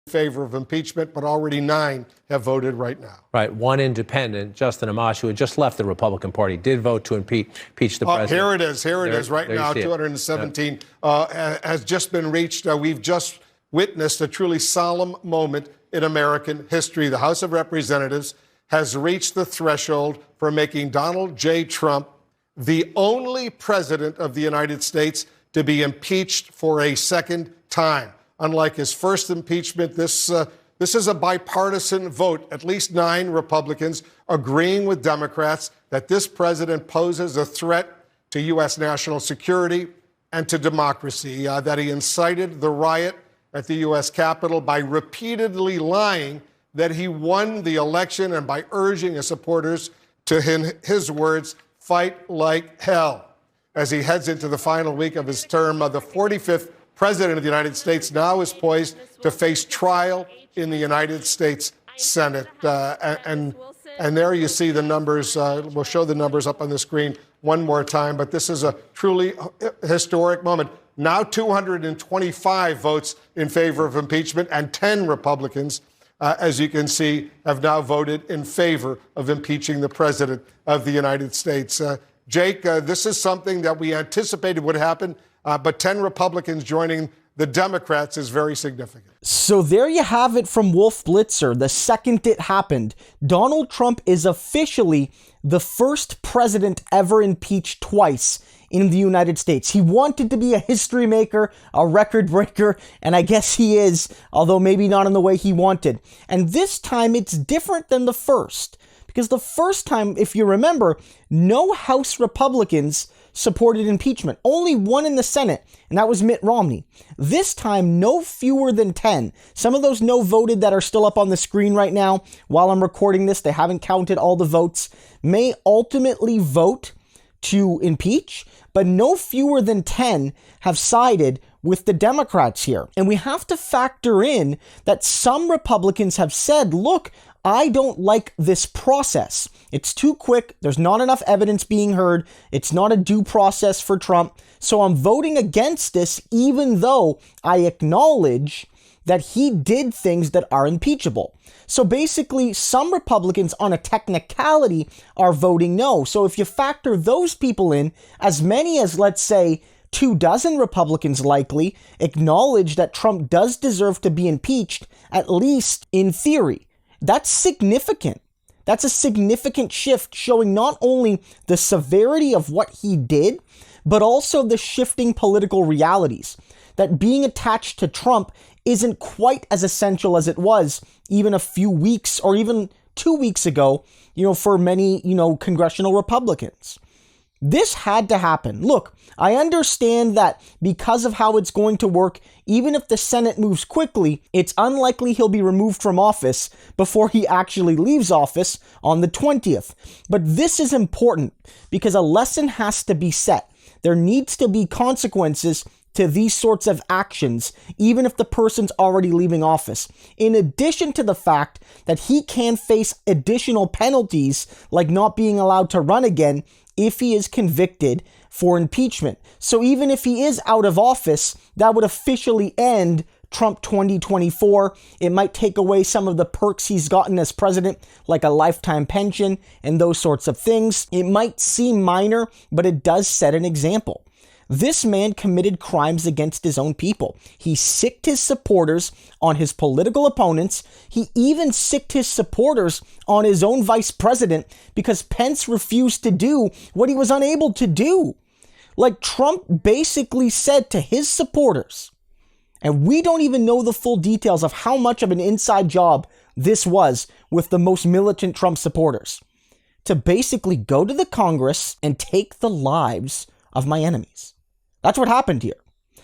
favor of impeachment, but already 9 have voted right now. Right. One independent, Justin Amash, who had just left the Republican Party, did vote to impeach the president. Here it is. Here it is right now. 217 has just been reached. We've just witnessed a truly solemn moment in American history. The House of Representatives has reached the threshold for making Donald J. Trump the only president of the United States to be impeached for a second time. Unlike his first impeachment, this is a bipartisan vote. At least 9 Republicans agreeing with Democrats that this president poses a threat to U.S. national security and to democracy, that he incited the riot at the U.S. Capitol by repeatedly lying that he won the election and by urging his supporters to, in his words, fight like hell. As he heads into the final week of his term, the 45th President of the United States now is poised to face trial in the United States Senate. And there you see the numbers. We'll show the numbers up on the screen one more time, but this is a truly historic moment. Now 225 votes in favor of impeachment, and 10 Republicans, as you can see, have now voted in favor of impeaching the President of the United States. Jake, this is something that we anticipated would happen, but 10 Republicans joining the Democrats is very significant. So there you have it from Wolf Blitzer. The second it happened, Donald Trump is officially the first president ever impeached twice in the United States. He wanted to be a history maker, a record breaker, and I guess he is, although maybe not in the way he wanted. And this time it's different than the first, because the first time, if you remember, no House Republicans supported impeachment. Only one in the Senate, and that was Mitt Romney. This time, no fewer than 10. Some of those no voted that are still up on the screen right now while I'm recording this, they haven't counted all the votes, may ultimately vote to impeach, but no fewer than 10 have sided with the Democrats here. And we have to factor in that some Republicans have said, look, I don't like this process. It's too quick. There's not enough evidence being heard. It's not a due process for Trump. So I'm voting against this, even though I acknowledge that he did things that are impeachable. So basically, some Republicans on a technicality are voting no. So if you factor those people in, as many as, let's say, 24 Republicans likely acknowledge that Trump does deserve to be impeached, at least in theory. That's significant. That's a significant shift, showing not only the severity of what he did, but also the shifting political realities. That being attached to Trump isn't quite as essential as it was even a few weeks or even 2 weeks ago, for many, congressional Republicans. This had to happen. Look, I understand that because of how it's going to work, even if the Senate moves quickly, it's unlikely he'll be removed from office before he actually leaves office on the 20th. But this is important because a lesson has to be set. There needs to be consequences to these sorts of actions, even if the person's already leaving office. In addition to the fact that he can face additional penalties, like not being allowed to run again, if he is convicted for impeachment. So even if he is out of office, that would officially end Trump 2024. It might take away some of the perks he's gotten as president, like a lifetime pension and those sorts of things. It might seem minor, but it does set an example. This man committed crimes against his own people. He sicked his supporters on his political opponents. He even sicked his supporters on his own vice president because Pence refused to do what he was unable to do. Like, Trump basically said to his supporters, and we don't even know the full details of how much of an inside job this was with the most militant Trump supporters, to basically go to the Congress and take the lives of my enemies. That's what happened here.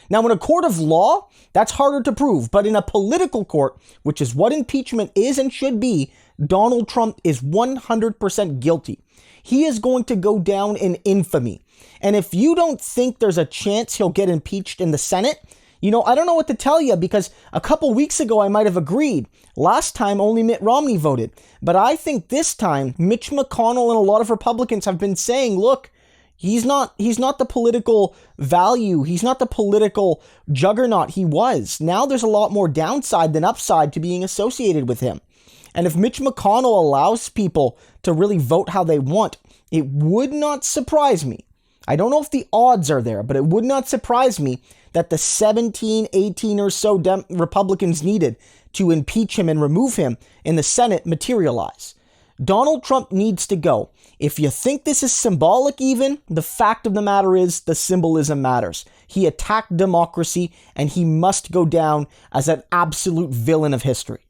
Now, in a court of law, that's harder to prove, but in a political court, which is what impeachment is and should be, Donald Trump is 100% guilty. He is going to go down in infamy. And if you don't think there's a chance he'll get impeached in the Senate, I don't know what to tell you, because a couple weeks ago I might have agreed. Last time only Mitt Romney voted. But I think this time Mitch McConnell and a lot of Republicans have been saying, look, He's not the political value. He's not the political juggernaut he was. Now there's a lot more downside than upside to being associated with him. And if Mitch McConnell allows people to really vote how they want, it would not surprise me. I don't know if the odds are there, but it would not surprise me that the 17, 18 or so Republicans needed to impeach him and remove him in the Senate materialize. Donald Trump needs to go. If you think this is symbolic even, the fact of the matter is the symbolism matters. He attacked democracy and he must go down as an absolute villain of history.